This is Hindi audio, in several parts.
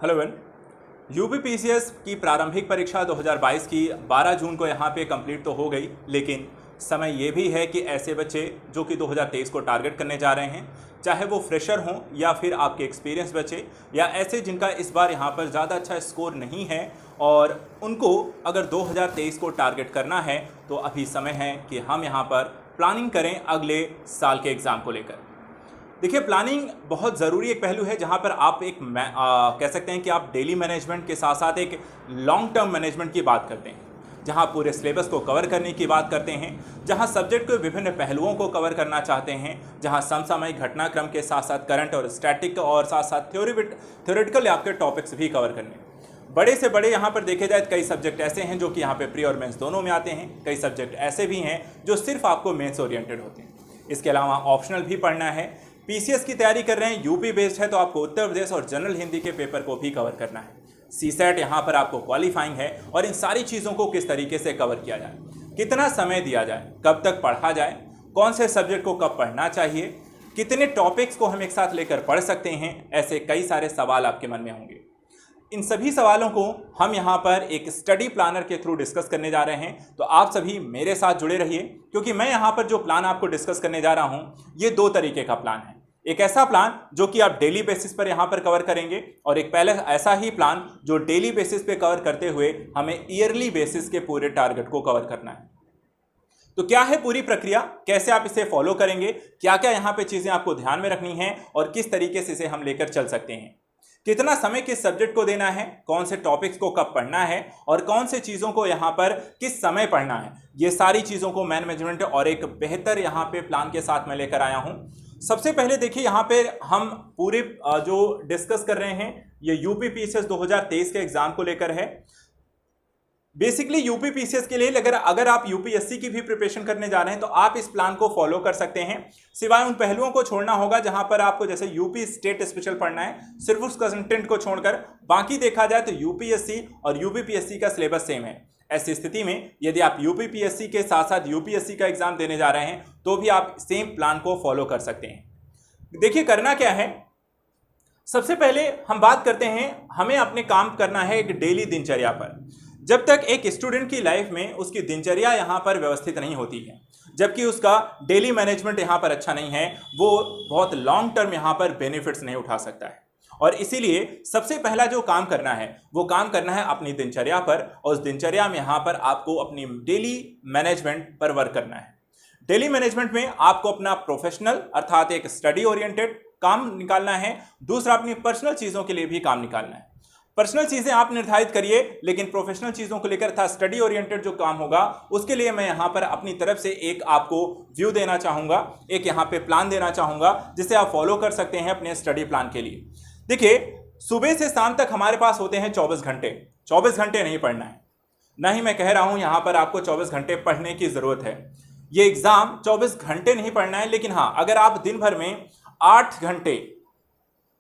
Hello one. यूपीपीसीएस की प्रारंभिक परीक्षा 2022 की 12 जून को यहाँ पे कंप्लीट तो हो गई, लेकिन समय ये भी है कि ऐसे बच्चे जो कि 2023 को टारगेट करने जा रहे हैं, चाहे वो फ्रेशर हों या फिर आपके एक्सपीरियंस बच्चे या ऐसे जिनका इस बार यहाँ पर ज़्यादा अच्छा स्कोर नहीं है और उनको अगर 2023 को टारगेट करना है तो अभी समय है कि हम यहाँ पर प्लानिंग करें अगले साल के एग्ज़ाम को लेकर। देखिए, प्लानिंग बहुत ज़रूरी एक पहलू है जहाँ पर आप कह सकते हैं कि आप डेली मैनेजमेंट के साथ साथ एक लॉन्ग टर्म मैनेजमेंट की बात करते हैं, जहाँ पूरे सिलेबस को कवर करने की बात करते हैं, जहाँ सब्जेक्ट के विभिन्न पहलुओं को कवर करना चाहते हैं, जहाँ समसामयिक घटनाक्रम के साथ साथ करंट और स्टैटिक और साथ साथ थ्योरेटिकल आपके टॉपिक्स भी कवर करने। बड़े से बड़े यहाँ पर देखे जाए कई सब्जेक्ट ऐसे हैं जो कि यहाँ पे प्री और मेंस दोनों में आते हैं, कई सब्जेक्ट ऐसे भी हैं जो सिर्फ आपको मेंस ओरिएंटेड होते हैं। इसके अलावा ऑप्शनल भी पढ़ना है। पीसीएस की तैयारी कर रहे हैं, यूपी बेस्ड है, तो आपको उत्तर प्रदेश और जनरल हिंदी के पेपर को भी कवर करना है। सीसेट यहाँ पर आपको क्वालिफाइंग है और इन सारी चीज़ों को किस तरीके से कवर किया जाए, कितना समय दिया जाए, कब तक पढ़ा जाए, कौन से सब्जेक्ट को कब पढ़ना चाहिए, कितने टॉपिक्स को हम एक साथ लेकर पढ़ सकते हैं, ऐसे कई सारे सवाल आपके मन में होंगे। इन सभी सवालों को हम यहाँ पर एक स्टडी प्लानर के थ्रू डिस्कस करने जा रहे हैं, तो आप सभी मेरे साथ जुड़े रहिए, क्योंकि मैं यहाँ पर जो प्लान आपको डिस्कस करने जा रहा हूँ ये दो तरीके का प्लान है। एक ऐसा प्लान जो कि आप डेली बेसिस पर यहाँ पर कवर करेंगे और एक पहले ऐसा ही प्लान जो डेली बेसिस पे कवर करते हुए हमें ईयरली बेसिस के पूरे टारगेट को कवर करना है। तो क्या है पूरी प्रक्रिया, कैसे आप इसे फॉलो करेंगे, क्या क्या यहाँ पे चीज़ें आपको ध्यान में रखनी है और किस तरीके से इसे हम लेकर चल सकते हैं, कितना समय किस सब्जेक्ट को देना है, कौन से टॉपिक्स को कब पढ़ना है और कौन से चीज़ों को यहाँ पर किस समय पढ़ना है, ये सारी चीज़ों को मैनेजमेंट और एक बेहतर यहाँ पे प्लान के साथ मैं लेकर आया हूँ। सबसे पहले देखिए, यहाँ पे हम पूरे जो डिस्कस कर रहे हैं ये यूपीपीसीएस 2023 के एग्जाम को लेकर है। बेसिकली यूपीपीसीएस के लिए अगर आप यूपीएससी की भी प्रिपरेशन करने जा रहे हैं तो आप इस प्लान को फॉलो कर सकते हैं, सिवाय उन पहलुओं को छोड़ना होगा जहां पर आपको जैसे यूपी स्टेट स्पेशल पढ़ना है, सिर्फ उस कंटेंट को छोड़कर बाकी देखा जाए तो यूपीएससी और यूपीपीएससी का सिलेबस सेम है। ऐसी स्थिति में यदि आप यूपीपीएससी के साथ साथ यूपीएससी का एग्जाम देने जा रहे हैं तो भी आप सेम प्लान को फॉलो कर सकते हैं। देखिए, करना क्या है, सबसे पहले हम बात करते हैं, हमें अपने काम करना है एक डेली दिनचर्या पर। जब तक एक स्टूडेंट की लाइफ में उसकी दिनचर्या यहाँ पर व्यवस्थित नहीं होती है, जबकि उसका डेली मैनेजमेंट यहाँ पर अच्छा नहीं है, वो बहुत लॉन्ग टर्म यहाँ पर बेनिफिट्स नहीं उठा सकता है। और इसीलिए सबसे पहला जो काम करना है वो काम करना है अपनी दिनचर्या पर, और उस दिनचर्या में यहाँ पर आपको अपनी डेली मैनेजमेंट पर वर्क करना है। डेली मैनेजमेंट में आपको अपना प्रोफेशनल अर्थात एक स्टडी ओरिएंटेड काम निकालना है, दूसरा अपनी पर्सनल चीज़ों के लिए भी काम निकालना है। पर्सनल चीज़ें आप निर्धारित करिए, लेकिन प्रोफेशनल चीज़ों को लेकर था स्टडी ओरिएंटेड जो काम होगा उसके लिए मैं यहाँ पर अपनी तरफ से एक आपको व्यू देना चाहूँगा, एक यहाँ पे प्लान देना चाहूँगा जिसे आप फॉलो कर सकते हैं अपने स्टडी प्लान के लिए। देखिए, सुबह से शाम तक हमारे पास होते हैं 24 घंटे। 24 घंटे नहीं पढ़ना है, ना ही मैं कह रहा हूँ यहाँ पर आपको 24 घंटे पढ़ने की ज़रूरत है। ये एग्ज़ाम 24 घंटे नहीं पढ़ना है, लेकिन हाँ, अगर आप दिन भर में 8 घंटे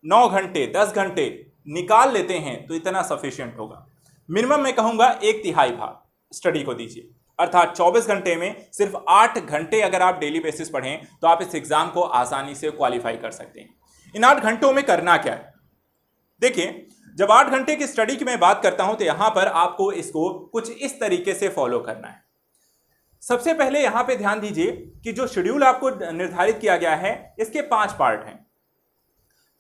9 घंटे 10 घंटे निकाल लेते हैं तो इतना सफिशिएंट होगा। मिनिमम मैं कहूँगा 1/3 भाग स्टडी को दीजिए, अर्थात 24 घंटे में सिर्फ 8 घंटे अगर आप डेली बेसिस पढ़ें तो आप इस एग्ज़ाम को आसानी से क्वालिफाई कर सकते हैं। इन 8 घंटों में करना क्या है, देखिए, जब 8 घंटे की स्टडी की मैं बात करता हूं तो यहां पर आपको इसको कुछ इस तरीके से फॉलो करना है। सबसे पहले यहां पे ध्यान दीजिए कि जो शेड्यूल आपको निर्धारित किया गया है इसके 5 पार्ट हैं।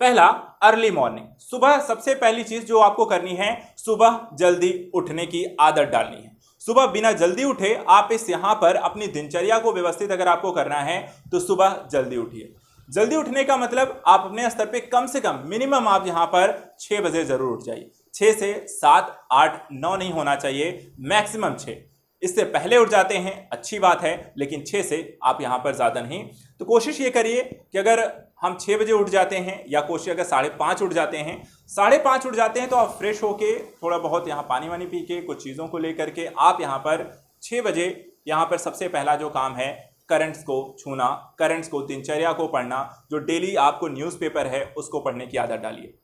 पहला, अर्ली मॉर्निंग, सुबह सबसे पहली चीज जो आपको करनी है, सुबह जल्दी उठने की आदत डालनी है। सुबह बिना जल्दी उठे आप इस यहां पर अपनी दिनचर्या को व्यवस्थित अगर आपको करना है तो सुबह जल्दी उठिए। जल्दी उठने का मतलब आप अपने स्तर पे कम से कम मिनिमम आप यहाँ पर 6 बजे जरूर उठ जाइए। 6 से 7 8 9 नहीं होना चाहिए, मैक्सिमम 6। इससे पहले उठ जाते हैं अच्छी बात है, लेकिन 6 से आप यहाँ पर ज़्यादा नहीं। तो कोशिश ये करिए कि अगर हम 6 बजे उठ जाते हैं या कोशिश अगर 5:30 उठ जाते हैं, 5:30 उठ जाते हैं तो आप फ्रेश होके थोड़ा बहुत यहाँ पानी वानी पी के कुछ चीज़ों को लेकर के आप यहाँ पर 6 बजे यहाँ पर सबसे पहला जो काम है करंट्स को छूना, करंट्स को, दिनचर्या को पढ़ना, जो डेली आपको न्यूज़पेपर है उसको पढ़ने की आदत डालिए।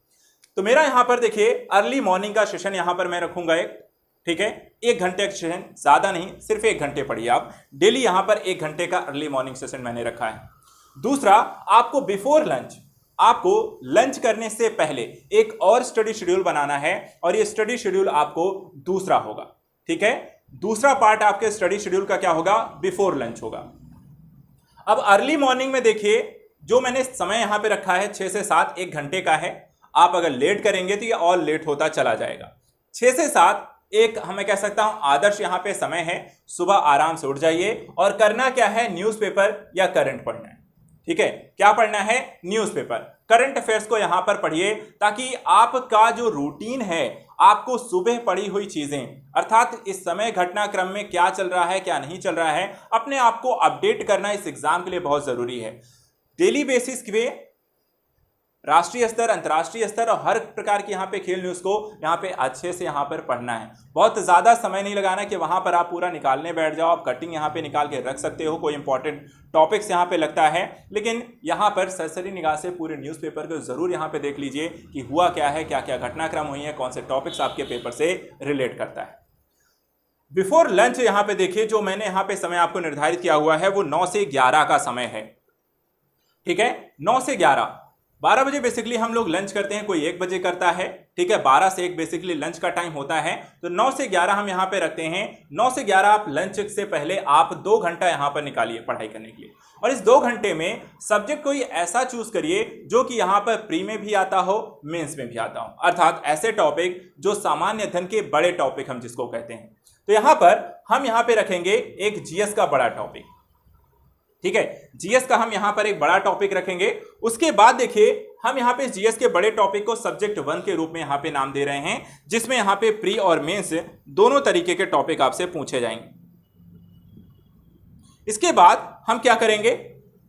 तो मेरा यहाँ पर देखिए अर्ली मॉर्निंग का सेशन यहाँ पर मैं रखूँगा एक, ठीक है, 1 घंटे का सेशन, ज़्यादा नहीं, सिर्फ 1 घंटे पढ़िए आप डेली। यहाँ पर 1 घंटे का अर्ली मॉर्निंग सेशन मैंने रखा है। दूसरा, आपको बिफोर लंच आपको लंच करने से पहले एक और स्टडी शेड्यूल बनाना है और ये स्टडी शेड्यूल आपको दूसरा होगा। ठीक है, दूसरा पार्ट आपके स्टडी शेड्यूल का क्या होगा, बिफोर लंच होगा। अब अर्ली मॉर्निंग में देखिए, जो मैंने समय यहां पे रखा है 6 से 7, 1 घंटे का है। आप अगर लेट करेंगे तो ये और लेट होता चला जाएगा। 6 से 7 एक हमें कह सकता हूं आदर्श यहां पे समय है। सुबह आराम से उठ जाइए और करना क्या है, न्यूज़पेपर या करंट पढ़ना है। ठीक है, क्या पढ़ना है, न्यूज़पेपर, करंट अफेयर्स को यहां पर पढ़िए, ताकि आपका जो रूटीन है, आपको सुबह पढ़ी हुई चीजें, अर्थात इस समय घटनाक्रम में क्या चल रहा है क्या नहीं चल रहा है, अपने आप को अपडेट करना इस एग्जाम के लिए बहुत जरूरी है। डेली बेसिस पे राष्ट्रीय स्तर, अंतर्राष्ट्रीय स्तर और हर प्रकार की यहाँ पे खेल न्यूज़ को यहाँ पे अच्छे से यहाँ पर पढ़ना है। बहुत ज़्यादा समय नहीं लगाना कि वहाँ पर आप पूरा निकालने बैठ जाओ। आप कटिंग यहाँ पे निकाल के रख सकते हो, कोई इंपॉर्टेंट टॉपिक्स यहाँ पे लगता है, लेकिन यहाँ पर सरसरी निगाह से पूरे न्यूज़पेपर को ज़रूर यहाँ पे देख लीजिए कि हुआ क्या है, क्या क्या घटनाक्रम हुई है, कौन से टॉपिक्स आपके पेपर से रिलेट करता है। बिफोर लंच यहाँ पे देखिए, जो मैंने यहाँ पे समय आपको निर्धारित किया हुआ है वो 9 से 11 का समय है। ठीक है, 9 से 11, 12 बजे बेसिकली हम लोग लंच करते हैं, कोई 1 बजे करता है। ठीक है, 12 से 1 बेसिकली लंच का टाइम होता है, तो 9 से 11 हम यहाँ पे रखते हैं। 9 से 11 आप लंच से पहले आप 2 घंटा यहाँ पर निकालिए पढ़ाई करने के लिए, और इस 2 घंटे में सब्जेक्ट कोई ऐसा चूज करिए जो कि यहाँ पर प्री में भी आता हो, मेंस में भी आता हो, अर्थात ऐसे टॉपिक जो सामान्य अध्ययन के बड़े टॉपिक हम जिसको कहते हैं। तो यहाँ पर हम यहाँ पे रखेंगे एक जीएस का बड़ा टॉपिक। ठीक है, जीएस का हम यहां पर एक बड़ा टॉपिक रखेंगे। उसके बाद देखिए, हम यहां पे जीएस के बड़े टॉपिक को सब्जेक्ट 1 के रूप में यहां पे नाम दे रहे हैं, जिसमें यहां पे प्री और मेंस दोनों तरीके के टॉपिक आपसे पूछे जाएंगे। इसके बाद हम क्या करेंगे,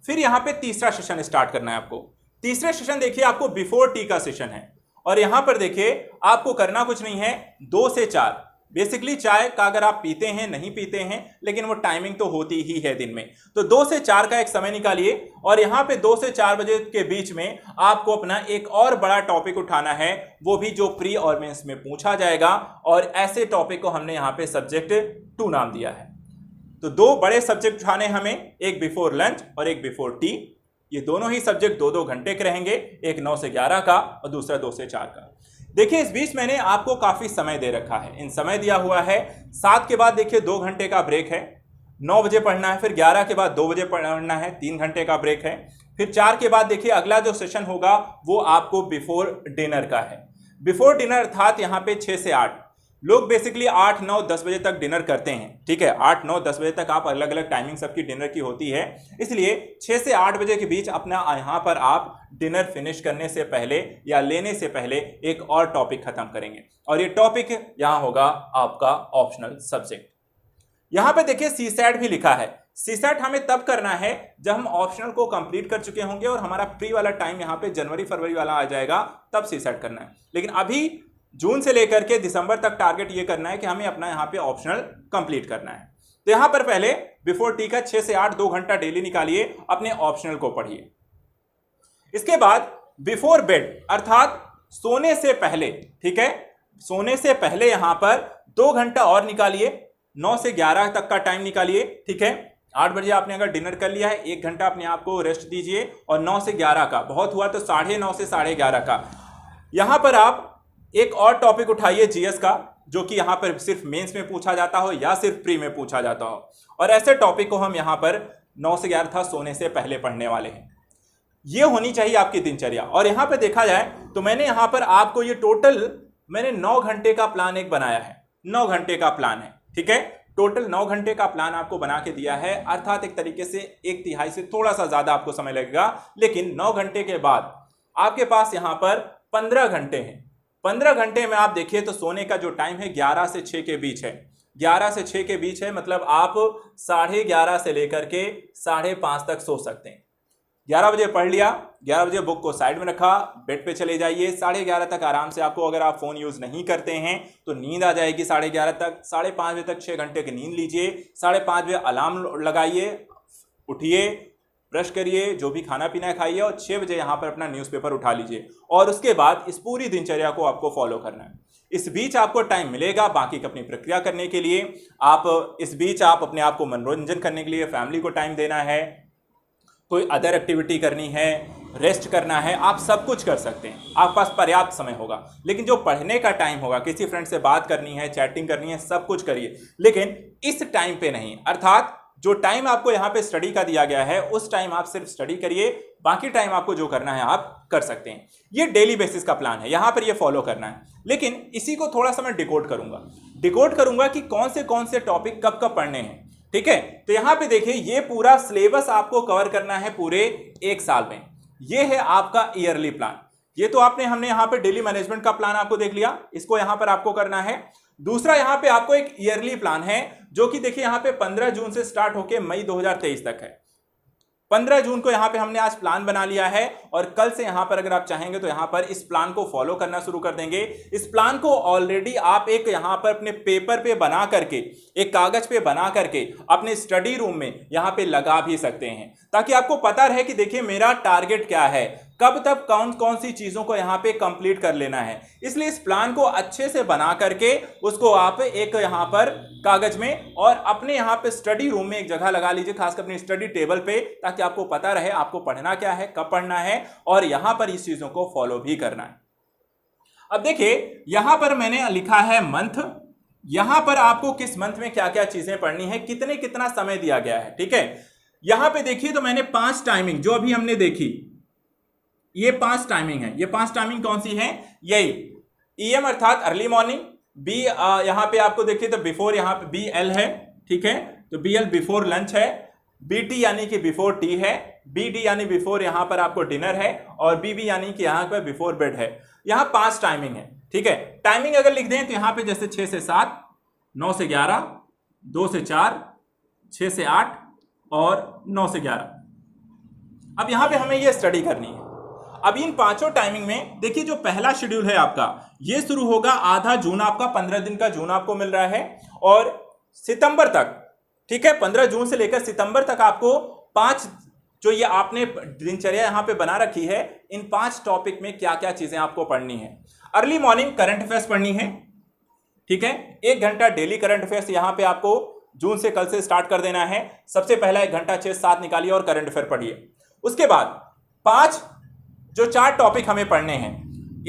फिर यहां पे तीसरा सेशन स्टार्ट करना है आपको। तीसरे सेशन देखिए, आपको बिफोर टी का सेशन है, और यहां पर देखिए आपको करना कुछ नहीं है, 2 से 4 बेसिकली चाय का अगर आप पीते हैं नहीं पीते हैं, लेकिन वो टाइमिंग तो होती ही है दिन में, तो 2 से 4 का एक समय निकालिए, और यहाँ पे 2 से 4 बजे के बीच में आपको अपना एक और बड़ा टॉपिक उठाना है, वो भी जो प्री और मेंस में पूछा जाएगा, और ऐसे टॉपिक को हमने यहाँ पे सब्जेक्ट 2 नाम दिया है। तो 2 बड़े सब्जेक्ट उठाने हमें, एक बिफोर लंच और एक बिफोर टी। ये दोनों ही सब्जेक्ट 2-2 घंटे के रहेंगे, एक 9 से 11 का और दूसरा 2 से 4 का। देखिए, इस बीच मैंने आपको काफी समय दे रखा है, इन समय दिया हुआ है। 7 के बाद देखिए 2 घंटे का ब्रेक है, 9 बजे पढ़ना है, फिर 11 के बाद 2 बजे पढ़ना है, 3 घंटे का ब्रेक है, फिर 4 के बाद देखिए अगला जो सेशन होगा वो आपको बिफोर डिनर का है। बिफोर डिनर अर्थात यहाँ पे 6 से 8 लोग बेसिकली 8, 9, 10 बजे तक डिनर करते हैं। ठीक है, 8, 9, 10 बजे तक आप अलग अलग टाइमिंग सबकी डिनर की होती है, इसलिए 6 से 8 बजे के बीच अपना यहाँ पर आप डिनर फिनिश करने से पहले या लेने से पहले एक और टॉपिक खत्म करेंगे, और ये टॉपिक यहाँ होगा आपका ऑप्शनल सब्जेक्ट। यहाँ पे देखिए सीसैट भी लिखा है। सीसैट हमें तब करना है जब हम ऑप्शनल को कंप्लीट कर चुके होंगे और हमारा प्री वाला टाइम यहाँ पे जनवरी फरवरी वाला आ जाएगा, तब सीसैट करना है। लेकिन अभी जून से लेकर के दिसंबर तक टारगेट ये करना है कि हमें अपना यहाँ पे ऑप्शनल कंप्लीट करना है। तो यहाँ पर पहले बिफोर टी का 6 से 8 2 घंटा डेली निकालिए, अपने ऑप्शनल को पढ़िए। इसके बाद बिफोर बेड अर्थात सोने से पहले, ठीक है, सोने से पहले यहाँ पर 2 घंटा और निकालिए, 9 से 11 तक का टाइम निकालिए। ठीक है, 8 बजे आपने अगर डिनर कर लिया है, 1 घंटा अपने आप को रेस्ट दीजिए, और 9 से 11 का, बहुत हुआ तो 9:30 से 11:30 का यहाँ पर आप एक और टॉपिक उठाइए जीएस का, जो कि यहाँ पर सिर्फ मेंस में पूछा जाता हो या सिर्फ प्री में पूछा जाता हो, और ऐसे टॉपिक को हम यहाँ पर 9 से 11 था सोने से पहले पढ़ने वाले हैं। ये होनी चाहिए आपकी दिनचर्या। और यहाँ पे देखा जाए तो मैंने यहाँ पर आपको ये टोटल मैंने 9 घंटे का प्लान एक बनाया है, 9 घंटे का प्लान है। ठीक है, टोटल 9 घंटे का प्लान आपको बना के दिया है, अर्थात एक तरीके से 1/3 से थोड़ा सा ज्यादा आपको समय लगेगा, लेकिन 9 घंटे के बाद आपके पास यहाँ पर 15 घंटे हैं। 15 घंटे में आप देखिए तो सोने का जो टाइम है 11 से 6 के बीच है, 11 से 6 के बीच है, मतलब आप 11:30 से लेकर के 5:30 तक सो सकते हैं। 11 बजे पढ़ लिया, 11 बजे बुक को साइड में रखा, बेड पे चले जाइए, 11:30 तक आराम से आपको, अगर आप फोन यूज नहीं करते हैं तो नींद आ जाएगी 11:30 तक, 5:30 बजे तक 6 घंटे की नींद लीजिए, 5:30 बजे अलार्म लगाइए, उठिए, ब्रश करिए, जो भी खाना पीना खाइए, और 6 बजे यहाँ पर अपना न्यूज़पेपर उठा लीजिए, और उसके बाद इस पूरी दिनचर्या को आपको फॉलो करना है। इस बीच आपको टाइम मिलेगा बाकी अपनी प्रक्रिया करने के लिए, आप इस बीच आप अपने आप को मनोरंजन करने के लिए फैमिली को टाइम देना है, कोई अदर एक्टिविटी करनी है, रेस्ट करना है, आप सब कुछ कर सकते हैं, आपके पास पर्याप्त समय होगा। लेकिन जो पढ़ने का टाइम होगा, किसी फ्रेंड से बात करनी है, चैटिंग करनी है, सब कुछ करिए, लेकिन इस टाइम पे नहीं। अर्थात जो टाइम आपको यहाँ पे स्टडी का दिया गया है उस टाइम आप सिर्फ स्टडी करिए, बाकी टाइम आपको जो करना है आप कर सकते हैं। ये डेली बेसिस का प्लान है, यहाँ पर ये फॉलो करना है। लेकिन इसी को थोड़ा सा मैं डिकोड करूंगा कि कौन से टॉपिक कब कब पढ़ने हैं, ठीक है। तो यहाँ पे देखिए, ये पूरा सिलेबस आपको कवर करना है पूरे एक साल में। ये है आपका ईयरली प्लान। ये तो हमने यहाँ पे डेली मैनेजमेंट का प्लान आपको देख लिया, इसको यहाँ पर आपको करना है। दूसरा यहाँ पे आपको एक ईयरली प्लान है जो कि देखिए यहाँ पे 15 जून से स्टार्ट होके मई 2023 तक है। 15 जून को यहाँ पे हमने आज प्लान बना लिया है और कल से यहाँ पर अगर आप चाहेंगे तो यहाँ पर इस प्लान को फॉलो करना शुरू कर देंगे। इस प्लान को ऑलरेडी आप एक यहाँ पर अपने पेपर पे बना करके, एक कागज पे बना करके अपने स्टडी रूम में यहाँ पे लगा भी सकते हैं, ताकि आपको पता रहे कि देखिए मेरा टारगेट क्या है, कब तक कौन सी चीजों को यहाँ पे कंप्लीट कर लेना है। इसलिए इस प्लान को अच्छे से बना करके उसको आप एक यहाँ पर कागज में और अपने यहाँ पे स्टडी रूम में एक जगह लगा लीजिए, खासकर अपनी स्टडी टेबल पे, ताकि आपको पता रहे आपको पढ़ना क्या है, कब पढ़ना है और यहाँ पर इस चीजों को फॉलो भी करना है। अब देखिए यहां पर मैंने लिखा है मंथ, यहां पर आपको किस मंथ में क्या क्या चीजें पढ़नी है, कितना समय दिया गया है, ठीक है। यहां पे देखिए तो मैंने 5 टाइमिंग जो अभी हमने देखी, ये 5 टाइमिंग है। ये 5 टाइमिंग कौन सी है? यही EM अर्थात अर्ली मॉर्निंग, बी यहां पे आपको देखिए तो बिफोर, यहां पे BL है, ठीक है, तो BL बिफोर लंच है, BT यानी कि बिफोर टी है, BD यानी बिफोर यहां पर आपको डिनर है और BB यानी कि यहां पर बिफोर बेड है। यहां 5 टाइमिंग है, ठीक है। टाइमिंग अगर लिख दें तो यहां पे जैसे 6 से 7, 9 से 11, 2 से 4, 6 से 8 और 9 से 11। अब यहां पे हमें ये स्टडी करनी है। अब इन 5 टाइमिंग में देखिए जो पहला शेड्यूल है आपका, ये शुरू होगा आधा जून, आपका 15 दिन का जून आपको मिल रहा है और सितंबर तक, ठीक है, 15 जून से लेकर सितंबर तक आपको 5 जो ये आपने दिनचर्या यहां पे बना रखी है, इन 5 टॉपिक में क्या क्या चीजें आपको पढ़नी है। अर्ली मॉर्निंग करंट अफेयर्स पढ़नी है, ठीक है, 1 घंटा डेली करंट अफेयर्स यहां पे आपको जून से कल से स्टार्ट कर देना है। सबसे पहला 1 घंटा 6 से 7 निकालिए और करंट अफेयर पढ़िए। उसके बाद 4 टॉपिक हमें पढ़ने हैं।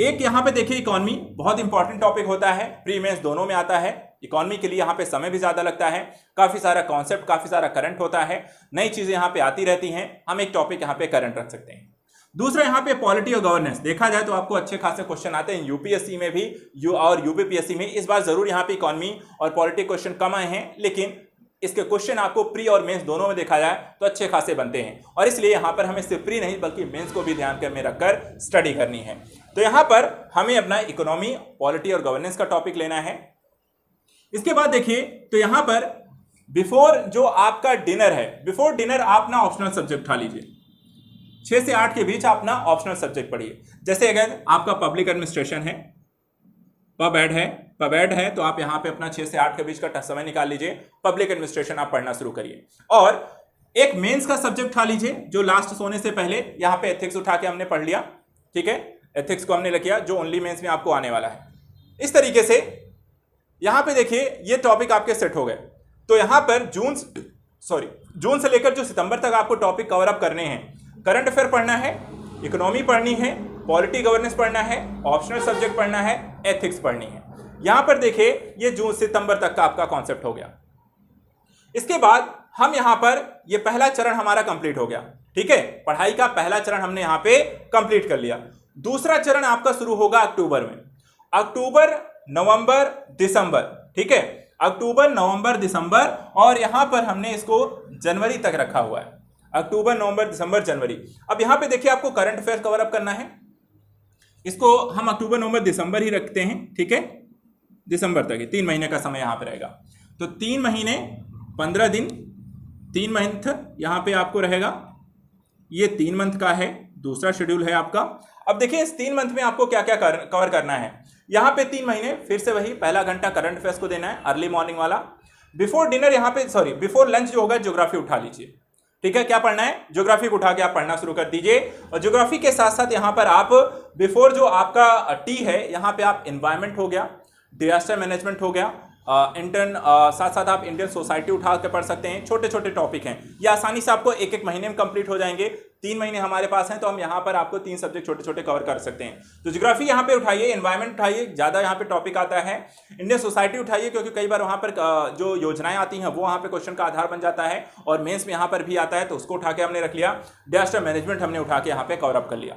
एक यहां पे देखिए इकोनॉमी, बहुत इंपॉर्टेंट टॉपिक होता है, प्री मेंस दोनों में आता है। इकोनॉमी के लिए यहां पे समय भी ज्यादा लगता है, काफी सारा कॉन्सेप्ट, काफी सारा करंट होता है, नई चीजें यहां पे आती रहती हैं। हम एक टॉपिक यहां पे करंट रख सकते हैं। दूसरा यहां पे पॉलिटी और गवर्नेंस, देखा जाए तो आपको अच्छे खासे क्वेश्चन आते हैं यूपीएससी में भी और यूपीपीएससी में। इस बार जरूर यहां पे इकोनॉमी और पॉलिटी क्वेश्चन कम आए हैं, लेकिन इसके क्वेश्चन आपको प्री और मेंस दोनों में देखा जाए तो अच्छे खासे बनते हैं और इसलिए यहां पर हमें सिर्फ प्री नहीं बल्कि मेंस को भी ध्यान में रखकर स्टडी करनी है। तो यहां पर हमें अपना इकोनॉमी, पॉलिटी और गवर्नेंस का टॉपिक लेना है। इसके बाद देखिए तो यहां पर बिफोर जो आपका डिनर है, बिफोर डिनर आप ना ऑप्शनल सब्जेक्ट उठा लीजिए, 6 से 8 के बीच आप ना ऑप्शनल सब्जेक्ट पढ़िए। जैसे अगर आपका पब्लिक एडमिनिस्ट्रेशन है, पब एड है तो आप यहां पे अपना 6 से 8 के बीच का समय निकाल लीजिए, पब्लिक एडमिनिस्ट्रेशन आप पढ़ना शुरू करिए। और एक मेंस का सब्जेक्ट उठा लीजिए जो लास्ट सोने से पहले यहां पे एथिक्स उठा के हमने पढ़ लिया, ठीक है, एथिक्स को हमने लिखा जो ओनली मेंस में आपको आने वाला है। इस तरीके से यहां पे देखिए ये टॉपिक आपके सेट हो गए। तो यहां पर जून से लेकर जो सितंबर तक आपको टॉपिक कवर अप करने हैं, करंट अफेयर पढ़ना है, इकोनॉमी पढ़नी है, पॉलिटी गवर्नेंस पढ़ना है, ऑप्शनल सब्जेक्ट पढ़ना है, एथिक्स पढ़नी है। यहां पर देखिए ये जून सितंबर तक का आपका कॉन्सेप्ट हो गया। इसके बाद हम यहां पर ये पहला चरण हमारा कंप्लीट हो गया, ठीक है, पढ़ाई का पहला चरण हमने यहां पे कंप्लीट कर लिया। दूसरा चरण आपका शुरू होगा अक्टूबर में, अक्टूबर नवंबर दिसंबर, ठीक है, अक्टूबर नवंबर दिसंबर, और यहां पर हमने इसको जनवरी तक रखा हुआ है, अक्टूबर नवंबर दिसंबर जनवरी। अब यहां पे देखिए आपको करंट अफेयर कवर अप करना है, इसको हम अक्टूबर नवंबर दिसंबर ही रखते हैं, ठीक है, दिसंबर तक 3 महीने का समय यहां पे रहेगा। तो 3 महीने 15 दिन, 3 मंथ यहां पे आपको रहेगा, ये 3 मंथ का है, दूसरा शेड्यूल है आपका। अब देखिए इस 3 मंथ में आपको क्या क्या कवर करना है। यहां पे 3 महीने फिर से वही पहला घंटा करंट अफेयर्स को देना है, अर्ली मॉर्निंग वाला। बिफोर डिनर यहां पे बिफोर लंच जो होगा ज्योग्राफी उठा लीजिए, ठीक है, क्या पढ़ना है, ज्योग्राफी को उठा के आप पढ़ना शुरू कर दीजिए। और ज्योग्राफी के साथ साथ यहां पर आप बिफोर जो आपका टी है, यहां पे आप एनवायरमेंट हो गया, डिजास्टर मैनेजमेंट हो गया, साथ साथ आप इंडियन सोसाइटी उठा के पढ़ सकते हैं। छोटे छोटे टॉपिक हैं, ये आसानी से आपको 1-1 महीने में कंप्लीट हो जाएंगे। 3 महीने हमारे पास हैं, तो हम यहाँ पर आपको 3 सब्जेक्ट छोटे छोटे कवर कर सकते हैं। तो ज्योग्राफी यहाँ पे उठाइए, एनवायरमेंट उठाइए, ज़्यादा यहाँ पे टॉपिक आता है। इंडियन सोसाइटी उठाइए, क्योंकि कई बार वहाँ पर जो योजनाएं आती हैं वो वहाँ पे क्वेश्चन का आधार बन जाता है, और मेंस में यहाँ पर भी आता है, तो उसको उठा के हमने रख लिया। डिजास्टर मैनेजमेंट हमने उठा के यहाँ पे कवर अप कर लिया।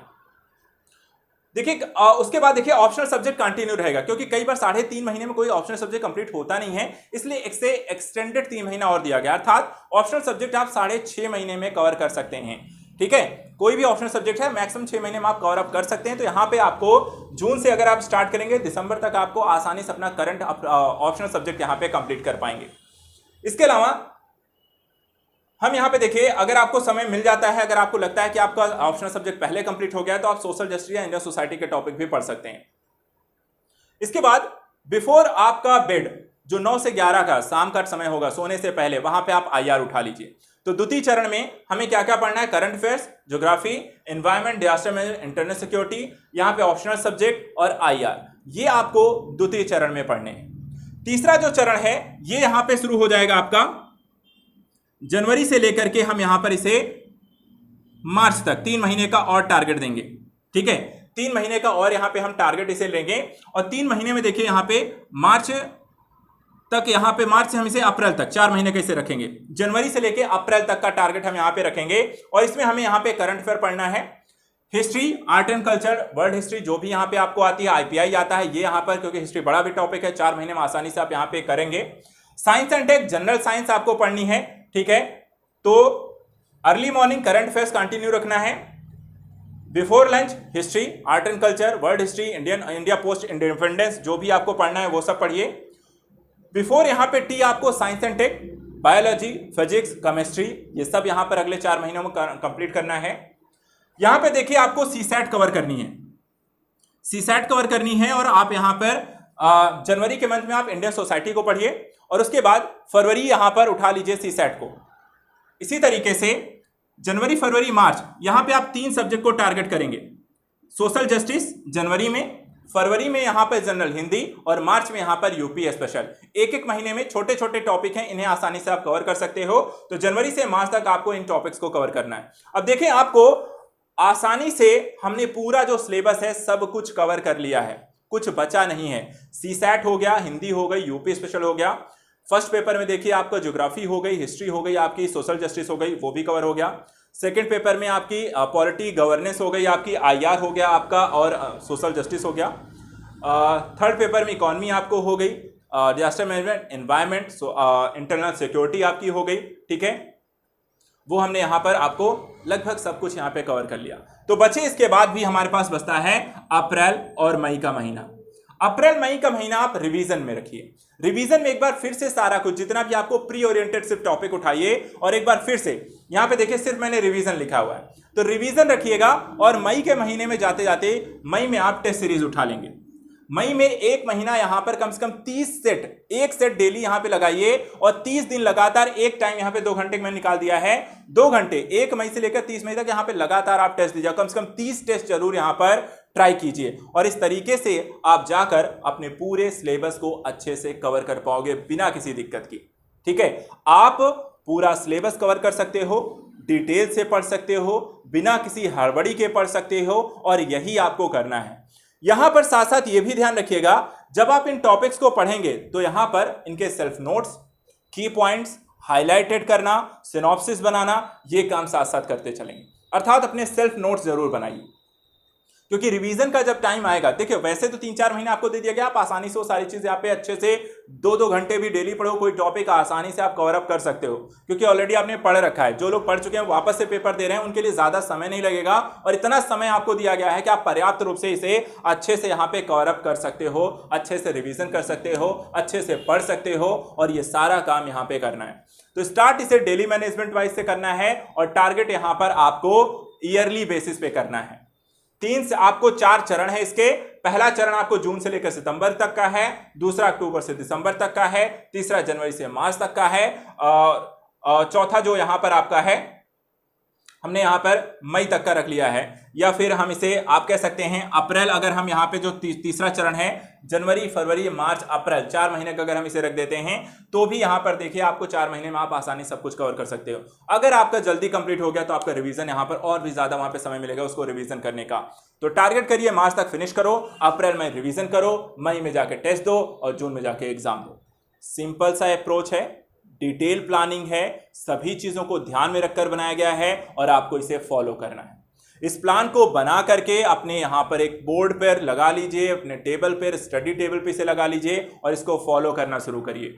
देखिए उसके बाद देखिए ऑप्शनल सब्जेक्ट कंटिन्यू रहेगा, क्योंकि कई बार 3.5 महीने में कोई ऑप्शनल सब्जेक्ट कंप्लीट होता नहीं है, इसलिए एक से एक्सटेंडेड 3 महीना और दिया गया, अर्थात ऑप्शनल सब्जेक्ट आप 6.5 महीने में कवर कर सकते हैं। ठीक है, कोई भी ऑप्शनल सब्जेक्ट है मैक्सिमम 6 महीने में आप कवर अप कर सकते हैं। तो यहाँ पे आपको जून से अगर आप स्टार्ट करेंगे, दिसंबर तक आपको आसानी से अपना करंट ऑप्शनल सब्जेक्ट यहाँ पे कंप्लीट कर पाएंगे। इसके अलावा हम यहाँ पे देखिए, अगर आपको समय मिल जाता है, अगर आपको लगता है कि आपका ऑप्शनल सब्जेक्ट पहले कंप्लीट हो गया है, तो आप सोशल जस्टिस या इंडियन सोसाइटी के टॉपिक भी पढ़ सकते हैं। इसके बाद बिफोर आपका बेड, जो 9 से 11 का शाम का समय होगा, सोने से पहले, वहां पे आप IR उठा लीजिए। तो द्वितीय चरण में हमें क्या क्या पढ़ना है? Current affairs, geography, environment, disaster management, internal security, यहाँ पे ऑप्शनल सब्जेक्ट और IR, ये आपको द्वितीय चरण में पढ़ने हैं। तीसरा जो चरण है ये यहाँ पे शुरू हो जाएगा आपका जनवरी से लेकर के, हम यहां पर इसे मार्च तक 3 महीने का और टारगेट देंगे। ठीक है, 3 महीने का और यहां पे हम टारगेट इसे लेंगे, और 3 महीने में देखिए यहां पे मार्च तक, यहां पे मार्च से हम इसे अप्रैल तक 4 महीने कैसे रखेंगे, जनवरी से लेके अप्रैल तक का टारगेट हम यहां पे रखेंगे। और इसमें हमें यहां पे करंट अफेयर पढ़ना है, history, art and culture, world history जो भी यहां पे आपको आती है, IPI आता है ये यहां पर, क्योंकि हिस्ट्री बड़ा भी टॉपिक है, 4 महीने में आसानी से आप यहां पे करेंगे। Science and tech, general science आपको पढ़नी है। ठीक है, तो early morning current affairs continue रखना है, before lunch history, art and culture, world history, India post independence जो भी आपको पढ़ना है वो सब पढ़िए। बिफोर यहाँ पे टी आपको science and tech, biology, physics, chemistry, ये सब यहाँ पर अगले 4 महीनों में कंप्लीट करना है। यहाँ पे देखिए आपको CSAT कवर करनी है, CSAT कवर करनी है, और आप यहाँ पर जनवरी के मंथ में आप इंडियन सोसाइटी को पढ़िए, और उसके बाद फरवरी यहाँ पर उठा लीजिए CSAT को। इसी तरीके से जनवरी, फरवरी, मार्च यहां पे आप 3 सब्जेक्ट को टारगेट करेंगे, सोशल जस्टिस जनवरी में, फरवरी में यहां पर जनरल हिंदी, और मार्च में यहां पर यूपी स्पेशल। एक महीने में छोटे छोटे टॉपिक हैं, इन्हें आसानी से आप कवर कर सकते हो। तो जनवरी से मार्च तक आपको इन टॉपिक्स को कवर करना है। अब देखें, आपको आसानी से हमने पूरा जो सिलेबस है सब कुछ कवर कर लिया है, कुछ बचा नहीं है। CSAT हो गया, हिंदी हो गई, यूपी स्पेशल हो गया, फर्स्ट पेपर में देखिए आपका ज्योग्राफी हो गई, हिस्ट्री हो गई आपकी, सोशल जस्टिस हो गई, वो भी कवर हो गया। सेकंड पेपर में आपकी पॉलिटी गवर्नेंस हो गई आपकी, IR हो गया आपका, और सोशल जस्टिस हो गया। थर्ड पेपर में इकोनॉमी आपको हो गई, disaster management, environment, internal security आपकी हो गई। ठीक है, वो हमने यहाँ पर आपको लगभग सब कुछ यहाँ पे कवर कर लिया। तो बचे इसके बाद भी हमारे पास बचता है अप्रैल और मई का महीना। अप्रैल मई का महीना आप रिवीजन में रखिए। रिवीजन में एक बार फिर से सारा कुछ जितना भी आपको प्री ओरिएंटेड सिर्फ टॉपिक उठाइए, और एक बार फिर से यहां पे देखिए सिर्फ मैंने रिवीजन लिखा हुआ है, तो रिवीजन रखिएगा। और मई के महीने में जाते जाते मई में आप टेस्ट सीरीज उठा लेंगे। मई में एक महीना यहां पर कम से कम 30 सेट, एक सेट डेली यहां पे लगाइए, और 30 दिन लगातार एक टाइम यहां पे 2 घंटे मैंने निकाल दिया है, 2 घंटे 1 मई से लेकर 30 मई तक यहां पे लगातार आप टेस्ट दीजिए। कम से कम 30 टेस्ट जरूर यहां पर ट्राई कीजिए, और इस तरीके से आप जाकर अपने पूरे सिलेबस को अच्छे से कवर कर पाओगे बिना किसी दिक्कत की। ठीक है, आप पूरा सिलेबस कवर कर सकते हो, डिटेल से पढ़ सकते हो, बिना किसी हड़बड़ी के पढ़ सकते हो, और यही आपको करना है। यहां पर साथ साथ ये भी ध्यान रखिएगा, जब आप इन टॉपिक्स को पढ़ेंगे तो यहां पर इनके सेल्फ नोट्स, की पॉइंट्स हाईलाइटेड करना, सिनॉप्सिस बनाना, ये काम साथ साथ करते चलेंगे। अर्थात अपने सेल्फ नोट्स जरूर बनाइए, क्योंकि रिवीजन का जब टाइम आएगा, देखिए वैसे तो 3-4 महीने आपको दे दिया गया, आप आसानी से वो सारी चीजें यहाँ पे अच्छे से 2-2 घंटे भी डेली पढ़ो, कोई टॉपिक आसानी से आप कवर अप कर सकते हो, क्योंकि ऑलरेडी आपने पढ़ रखा है। जो लोग पढ़ चुके हैं वापस से पेपर दे रहे हैं, उनके लिए ज्यादा समय नहीं लगेगा, और इतना समय आपको दिया गया है कि आप पर्याप्त रूप से इसे अच्छे से यहाँ पे कवर अप कर सकते हो, अच्छे से रिविजन कर सकते हो, अच्छे से पढ़ सकते हो, और ये सारा काम यहाँ पे करना है। तो स्टार्ट इसे डेली मैनेजमेंट वाइज से करना है, और टारगेट यहाँ पर आपको ईयरली बेसिस पे करना है। 3 से आपको 4 चरण है इसके। पहला चरण आपको जून से लेकर सितंबर तक का है, दूसरा अक्टूबर से दिसंबर तक का है, तीसरा जनवरी से मार्च तक का है, और चौथा जो यहां पर आपका है हमने यहाँ पर मई तक का रख लिया है, या फिर हम इसे आप कह सकते हैं अप्रैल, अगर हम यहाँ पे जो तीसरा चरण है जनवरी फरवरी मार्च अप्रैल 4 महीने का अगर हम इसे रख देते हैं तो भी यहाँ पर देखिए आपको 4 महीने में आप आसानी सब कुछ कवर कर सकते हो। अगर आपका जल्दी कंप्लीट हो गया तो आपका रिवीजन यहाँ पर और भी ज्यादा वहां पे समय मिलेगा उसको रिवीजन करने का। तो टारगेट करिए मार्च तक फिनिश करो, अप्रैल में रिवीजन करो, मई में जाके टेस्ट दो और जून में जाके एग्जाम दो। सिंपल सा अप्रोच है, डिटेल प्लानिंग है, सभी चीजों को ध्यान में रखकर बनाया गया है और आपको इसे फॉलो करना है। इस प्लान को बना करके अपने यहां पर एक बोर्ड पर लगा लीजिए, अपने टेबल पर, स्टडी टेबल पे इसे लगा लीजिए और इसको फॉलो करना शुरू करिए।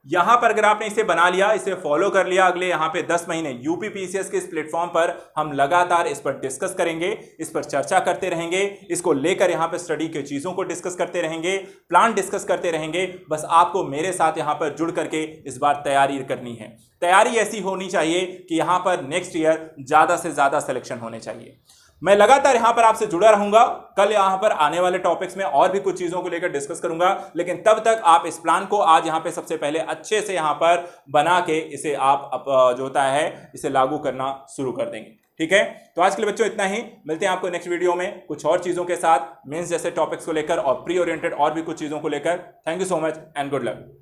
यहां पर अगर आपने इसे बना लिया, इसे फॉलो कर लिया, अगले यहां पे 10 महीने यूपी पीसीएस के इस प्लेटफॉर्म पर हम लगातार इस पर डिस्कस करेंगे, इस पर चर्चा करते रहेंगे, इसको लेकर यहां पर स्टडी के चीजों को डिस्कस करते रहेंगे, प्लान डिस्कस करते रहेंगे। बस आपको मेरे साथ यहां पर जुड़ करके इस बार तैयारी करनी है। तैयारी ऐसी होनी चाहिए कि यहां पर नेक्स्ट ईयर ज्यादा से ज्यादा सिलेक्शन होने चाहिए। मैं लगातार यहां पर आपसे जुड़ा रहूंगा, कल यहां पर आने वाले टॉपिक्स में और भी कुछ चीजों को लेकर डिस्कस करूंगा, लेकिन तब तक आप इस प्लान को आज यहां पे सबसे पहले अच्छे से यहां पर बना के इसे आप जो होता है इसे लागू करना शुरू कर देंगे। ठीक है, तो आज के लिए बच्चों इतना ही। मिलते हैं आपको नेक्स्ट वीडियो में कुछ और चीजों के साथ, मेंस जैसे टॉपिक्स को लेकर और प्री ओरिएंटेड और भी कुछ चीजों को लेकर। Thank you so much and good luck.